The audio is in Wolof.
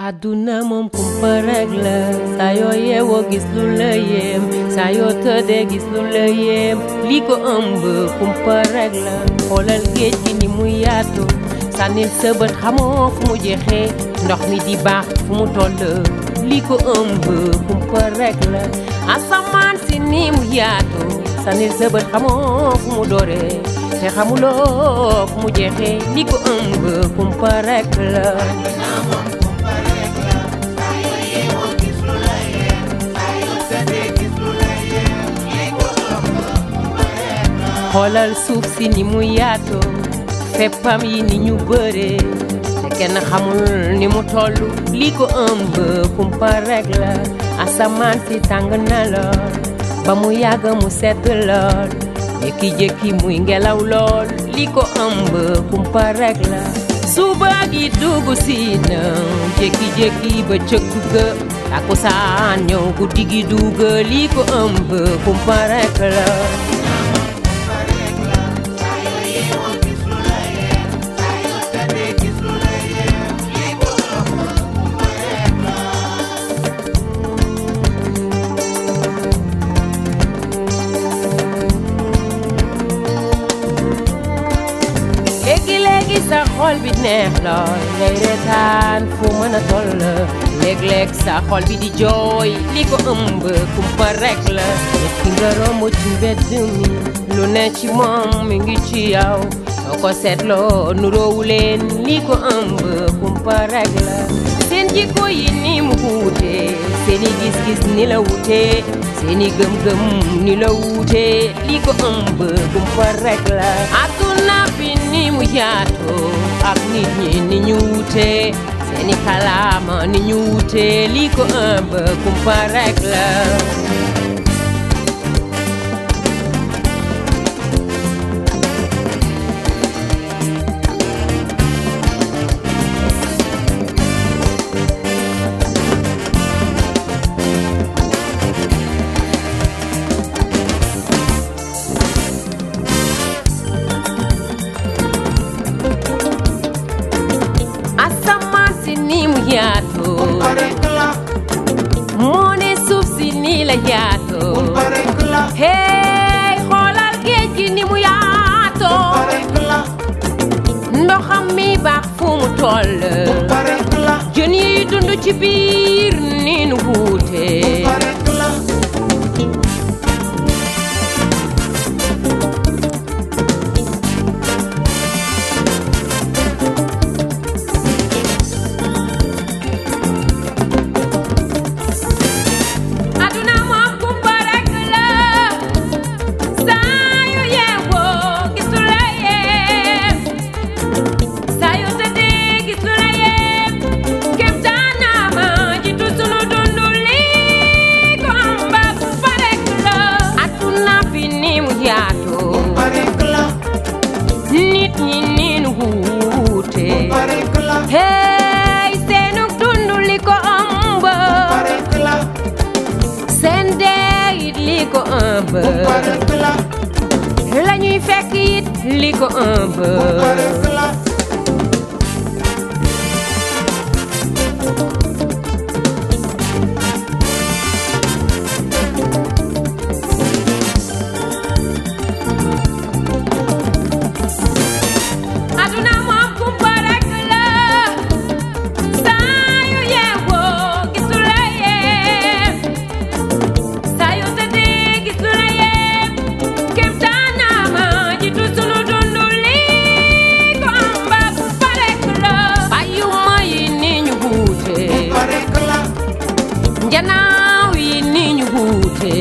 Aduna moom kumpa rek la saa yoo yeewoo gis lu la yéem saa yoo tëddee gis lu la yéem li ko ëmb kumpa rek la xoolal géej gi ni mu yaatu sànnil sa bët xamoo fu mu jeexee ndox mi di baax fu mu toll li ko ëmb kumpa rek la asamaan si ni mu yaatu sànnil sa bët xamoo fu mu dooree te xamuloo fu mu jeexee li ko ëmb kumpa rek la. xoolal suuf si ni mu yaatoo feppam yi ni ñu bëree te kenn xamul ni mu toll li ko ëmb kumpa rek la asamaan si tàng na lool ba mu yàgg mu sedd lool jékki-jékki muy ngelaw lool li ko ëmb kumpa rek la suba gi dugg si na jékki-jékki ba cëg dugga takkusaan ñëw guddi gi dugg li ko ëmb kumpa rek la. léegi sa xol bi neex lool ngay reetaan fu mën a toll léeg-léeg sa xol bi di jooy li ko ëmb kumpa rek la nit ki nga romb ci mbedd mi lu ne ci moom mi ngi ci yow soo ko seetloo nuroowu leen li ko ëmb kumpa rek la seen jikko yi ni mu wuute seeni gis-gis ni la wuute seeni gëm-gëm ni la wuute li ko ëmb kumpa rek la àdduna bi ni mu yaatoo ak nit ñi ni ñu wuute seeni kalaama ni ñu wuute li ko ëmb kumpa rek la. moo ne suuf si nii la yaatoo hey xoolal géej gi ni mu yaatoo ndoxam mi baax fu mu toll jën yi dund ci biir ni nu wuute nit ñi niin wuute hey seenu dund li ko ëmb seen dee it li ko ëmb la ñuy fekk it li ko ëmb janaaw yi ni ñu wuute